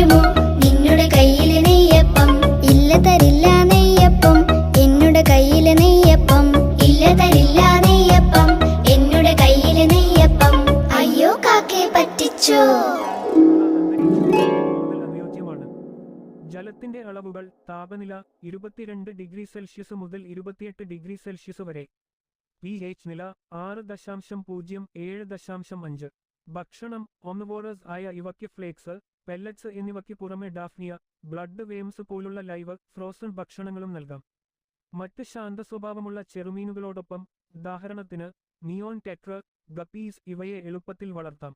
തരുമോ നിന്നുടെ കയ്യിലെ നെയ്യപ്പം? ഇല്ല തരില്ല നെയ്യപ്പം എന്നുടെ കയ്യിലെ നെയ്യപ്പം. ഇല്ല തരില്ല നെയ്യപ്പം എന്നുടെ കയ്യിലെ നെയ്യപ്പം. അയ്യോ കാക്കയെ പറ്റിച്ചോ. അനുയോജ്യമാണ്. ജലത്തിന്റെ അളവുകൾ: താപനില 22°C മുതൽ 28°C വരെ. pH നില 6.0-7.5. ഭക്ഷണം: ഒംനിവോറസ് ആയ ഇവയ്ക്ക് ഫ്ലേക്സ്, പെല്ലറ്റ്സ് എന്നിവയ്ക്ക് പുറമെ ഡാഫ്നിയ, ബ്ലഡ് വേംസ് പോലുള്ള ലൈവ്, ഫ്രോസൺ ഭക്ഷണങ്ങളും നൽകാം. മറ്റ് ശാന്ത സ്വഭാവമുള്ള ചെറുമീനുകളോടൊപ്പം, ഉദാഹരണത്തിന് നിയോൺ ടെട്ര, ഗപ്പീസ് ഇവയെ എളുപ്പത്തിൽ വളർത്താം.